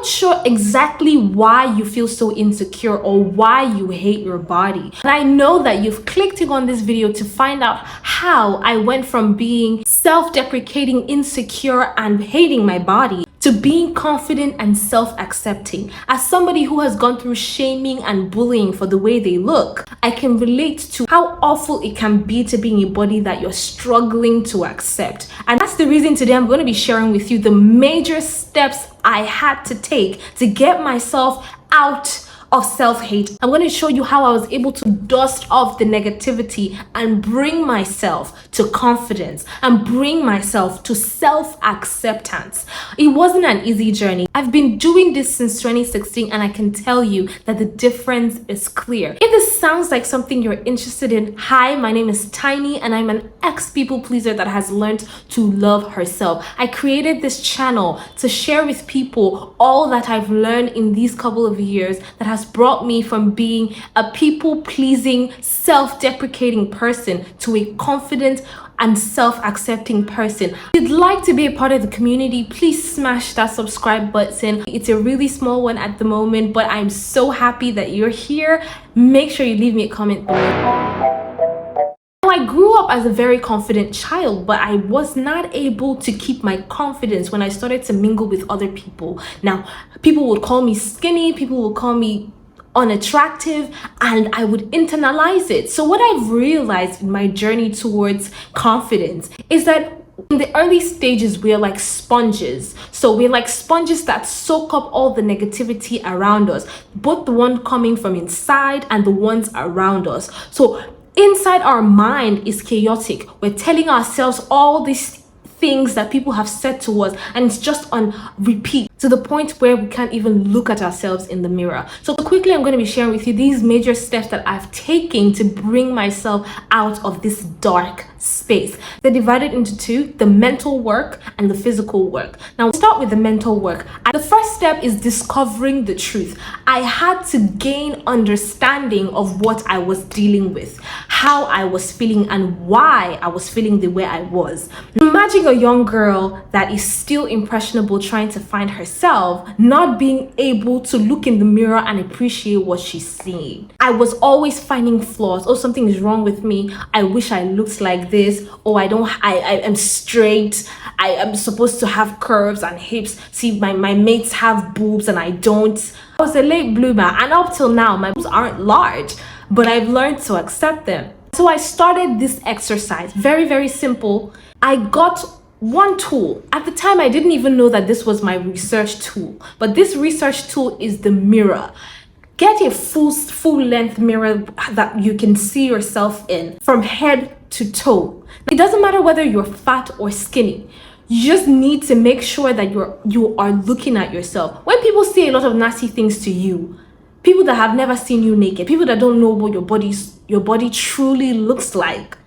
not sure exactly why you feel so insecure or why you hate your body. And I know that you've clicked on this video to find out how I went from being self-deprecating, insecure, and hating my body to being confident and self-accepting. As somebody who has gone through shaming and bullying for the way they look, I can relate to how awful it can be to be in a body that you're struggling to accept. And that's the reason today I'm going to be sharing with you the major steps I had to take to get myself out of self-hate. I'm going to show you how I was able to dust off the negativity and bring myself to confidence and bring myself to self-acceptance. It wasn't an easy journey. I've been doing this since 2016 and I can tell you that the difference is clear. If this sounds like something you're interested in, hi, my name is Tiny and I'm an ex-people pleaser that has learned to love herself. I created this channel to share with people all that I've learned in these couple of years that has brought me from being a people-pleasing, self-deprecating person to a confident and self-accepting person. If you'd like to be a part of the community, please smash that subscribe button. It's a really small one at the moment, but I'm so happy that you're here. Make sure you leave me a comment below. I grew up as a very confident child, but I was not able to keep my confidence when I started to mingle with other people. Now, people would call me skinny, people would call me unattractive, and I would internalize it. So what I've realized in my journey towards confidence is that in the early stages, we're like sponges. So we're like sponges that soak up all the negativity around us, both the one coming from inside and the ones around us. So inside our mind is chaotic. We're telling ourselves all these things that people have said to us, and it's just on repeat to the point where we can't even look at ourselves in the mirror. So quickly, I'm going to be sharing with you these major steps that I've taken to bring myself out of this dark space. They're divided into two: the mental work and the physical work. Now, we'll start with the mental work. The first step is discovering the truth. I had to gain understanding of what I was dealing with, how I was feeling, and why I was feeling the way I was. Imagine a young girl that is still impressionable, trying to find herself, not being able to look in the mirror and appreciate what she's seeing. I was always finding flaws. Oh, something is wrong with me. I wish I looked like this. Oh, I am straight. I am supposed to have curves and hips. See, my mates have boobs and I don't. I was a late bloomer, and up till now, my boobs aren't large, but I've learned to accept them. So I started this exercise, very, very simple. I got one tool. At the time, I didn't even know that this was my research tool, but this research tool is the mirror. Get a full length mirror that you can see yourself in from head to toe. It doesn't matter whether you're fat or skinny. You just need to make sure that you are looking at yourself. When people say a lot of nasty things to you, people that have never seen you naked, people that don't know what your body truly looks like,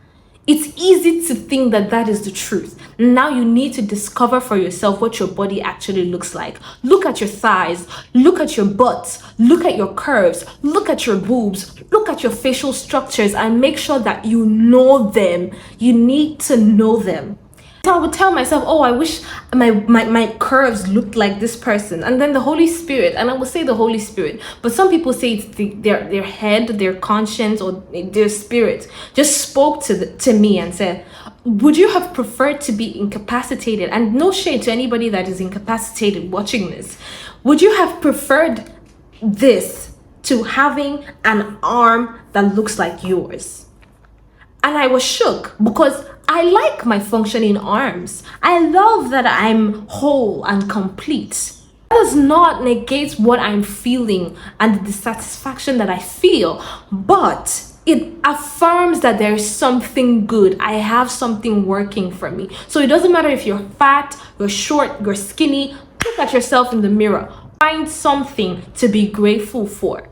it's easy to think that that is the truth. Now you need to discover for yourself what your body actually looks like. Look at your thighs, look at your butt, look at your curves, look at your boobs, look at your facial structures, and make sure that you know them. You need to know them. So I would tell myself, oh, I wish my curves looked like this person. And then the Holy Spirit, and I will say the Holy Spirit, but some people say it's their head, their conscience, or their spirit just spoke to me and said, would you have preferred to be incapacitated? And no shade to anybody that is incapacitated watching this. Would you have preferred this to having an arm that looks like yours? And I was shook because I like my functioning arms. I love that I'm whole and complete. That does not negate what I'm feeling and the dissatisfaction that I feel, but it affirms that there's something good. I have something working for me. So it doesn't matter if you're fat, you're short, you're skinny. Look at yourself in the mirror. Find something to be grateful for.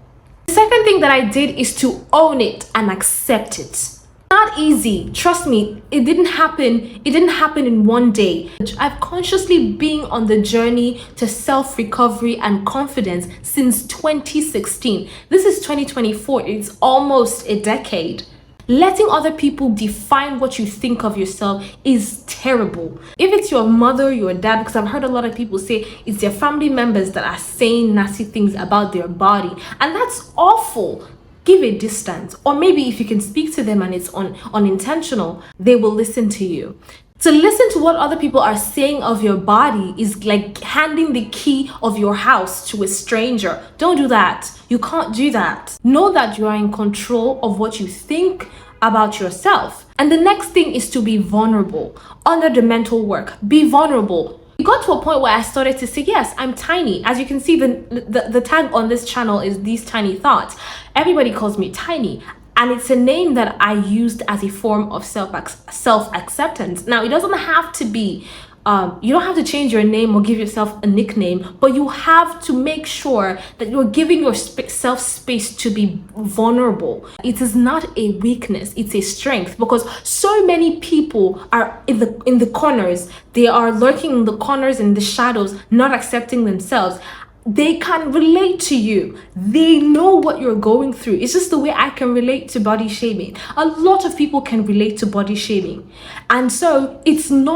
The second thing that I did is to own it and accept it. Not easy, trust me. It didn't happen in one day. I've consciously been on the journey to self-recovery and confidence since 2016. This is 2024. It's almost a decade. Letting other people define what you think of yourself is terrible. If it's your mother, your dad, because I've heard a lot of people say it's their family members that are saying nasty things about their body, and that's awful. Give a distance, or maybe if you can speak to them and it's unintentional, they will listen to you. To listen to what other people are saying of your body is like handing the key of your house to a stranger. Don't do that. You can't do that. Know that you are in control of what you think about yourself. And the next thing is to be vulnerable. Under the mental work, be vulnerable. It got to a point where I started to say, yes, I'm tiny. As you can see, the tag on this channel is These Tiny Thoughts. Everybody calls me tiny. And it's a name that I used as a form of self-acceptance. Now, it doesn't have to be, you don't have to change your name or give yourself a nickname, but you have to make sure that you're giving yourself space to be vulnerable. It is not a weakness, it's a strength, because so many people are in the corners. They are lurking in the corners, in the shadows, not accepting themselves. They can relate to you. They know what you're going through. It's just the way I can relate to body shaming. A lot of people can relate to body shaming. And so it's an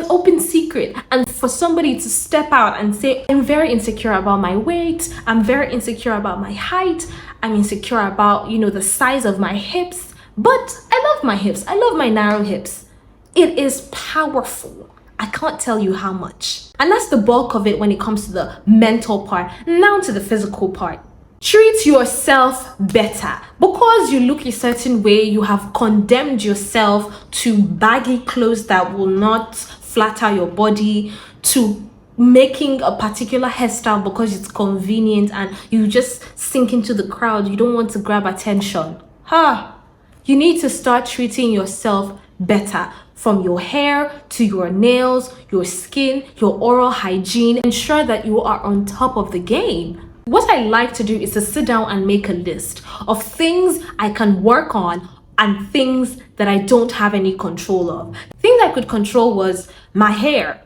open secret. And for somebody to step out and say, I'm very insecure about my weight. I'm very insecure about my height. I'm insecure about, the size of my hips. But I love my hips. I love my narrow hips. It is powerful. I can't tell you how much. And that's the bulk of it when it comes to the mental part. Now to the physical part. Treat yourself better. Because you look a certain way, you have condemned yourself to baggy clothes that will not flatter your body, to making a particular hairstyle because it's convenient and you just sink into the crowd. You don't want to grab attention. You need to start treating yourself better. From your hair to your nails, your skin, your oral hygiene. Ensure that you are on top of the game. What I like to do is to sit down and make a list of things I can work on and things that I don't have any control of. Things I could control was my hair,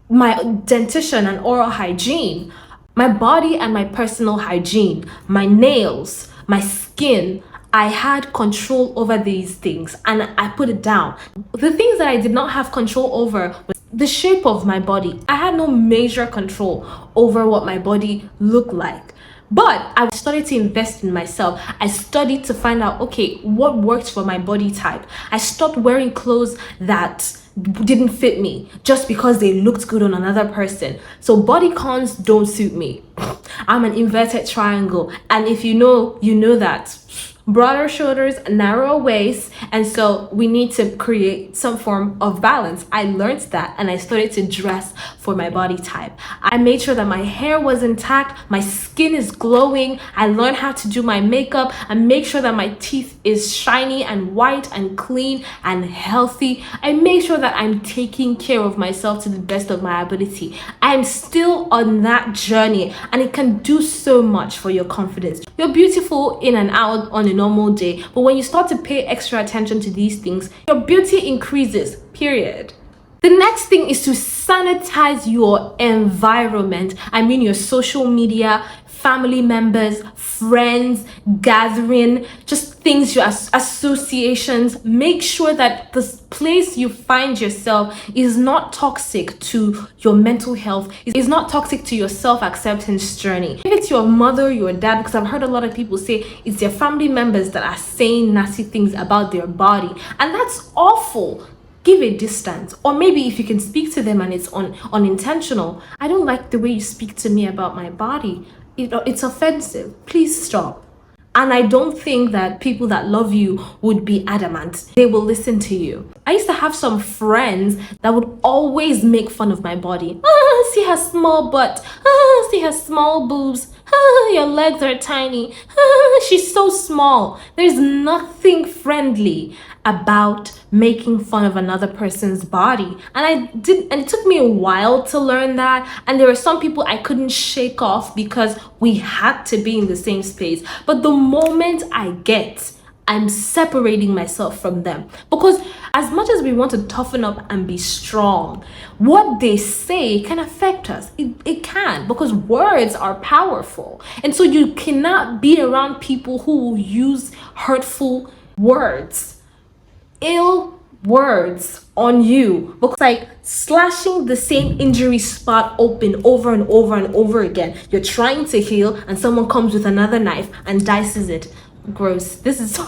my dentition and oral hygiene, my body and my personal hygiene, my nails, my skin. I had control over these things and I put it down. The things that I did not have control over was the shape of my body. I had no major control over what my body looked like. But I started to invest in myself. I studied to find out, okay, what works for my body type. I stopped wearing clothes that didn't fit me just because they looked good on another person. So bodycons don't suit me. I'm an inverted triangle. And if you know that. Broader shoulders, narrow waist, and so we need to create some form of balance. I learned that and I started to dress for my body type. I made sure that my hair was intact, my skin is glowing. I learned how to do my makeup and make sure that my teeth is shiny and white and clean and healthy. I make sure that I'm taking care of myself to the best of my ability. I'm still on that journey and it can do so much for your confidence. You're beautiful in and out on a normal day, but when you start to pay extra attention to these things, your beauty increases, period. The next thing is to sanitize your environment. I mean your social media, family members, friends, gathering, just things, your associations. Make sure that the place you find yourself is not toxic to your mental health, is not toxic to your self-acceptance journey. If it's your mother, your dad, because I've heard a lot of people say it's their family members that are saying nasty things about their body, and that's awful. Give a distance, or maybe if you can speak to them and it's unintentional. I don't like the way you speak to me about my body. It's offensive. Please stop. And I don't think that people that love you would be adamant. They will listen to you. I used to have some friends that would always make fun of my body. See her small butt. See her small boobs. Your legs are tiny. She's so small. There's nothing friendly about making fun of another person's body. And it took me a while to learn that. And there were some people I couldn't shake off because we had to be in the same space. But the moment I'm separating myself from them, because as much as we want to toughen up and be strong, what they say can affect us. It can, because words are powerful. And so you cannot be around people who will use hurtful words, ill words on you, because like slashing the same injury spot open over and over and over again. You're trying to heal and someone comes with another knife and dices it. Gross. This is so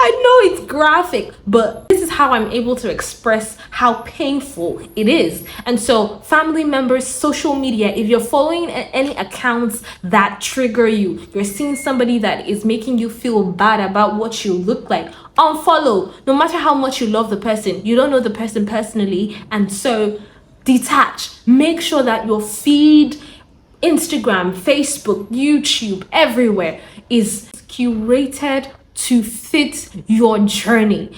I know it's graphic, but this is how I'm able to express how painful it is. And so family members, social media, if you're following any accounts that trigger you, you're seeing somebody that is making you feel bad about what you look like, unfollow. No matter how much you love the person, you don't know the person personally, and so detach. Make sure that your feed, Instagram, Facebook, YouTube, everywhere is curated to fit your journey.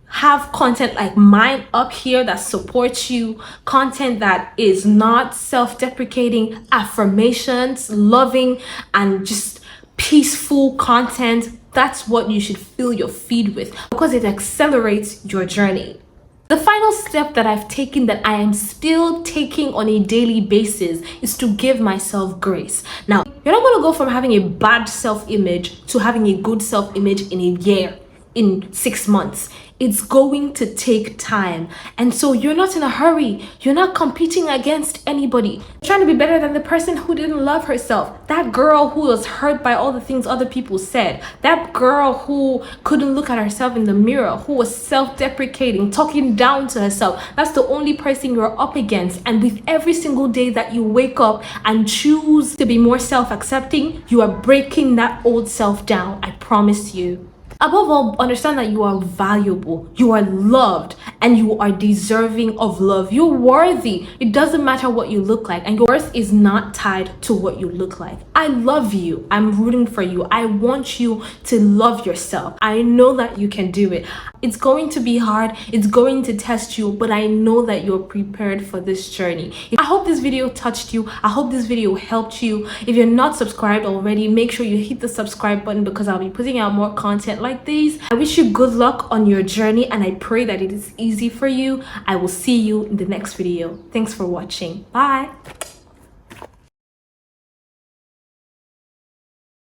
Have content like mine up here that supports you, content that is not self-deprecating, affirmations, loving, and just peaceful content. That's what you should fill your feed with, because it accelerates your journey. The final step that I've taken, that I am still taking on a daily basis, is to give myself grace. Now, you're not going to go from having a bad self-image to having a good self-image in a year, in 6 months. It's going to take time. And so you're not in a hurry. You're not competing against anybody. You're trying to be better than the person who didn't love herself. That girl who was hurt by all the things other people said. That girl who couldn't look at herself in the mirror, who was self-deprecating, talking down to herself. That's the only person you're up against. And with every single day that you wake up and choose to be more self-accepting, you are breaking that old self down. I promise you. Above all, understand that you are valuable, you are loved, and you are deserving of love. You're worthy. It doesn't matter what you look like, and your worth is not tied to what you look like. I love you. I'm rooting for you. I want you to love yourself. I know that you can do it. It's going to be hard. It's going to test you, but I know that you're prepared for this journey. I hope this video touched you. I hope this video helped you. If you're not subscribed already, make sure you hit the subscribe button, because I'll be putting out more content like these. I wish you good luck on your journey, and I pray that it is easy for you. I will see you in the next video. Thanks for watching. Bye.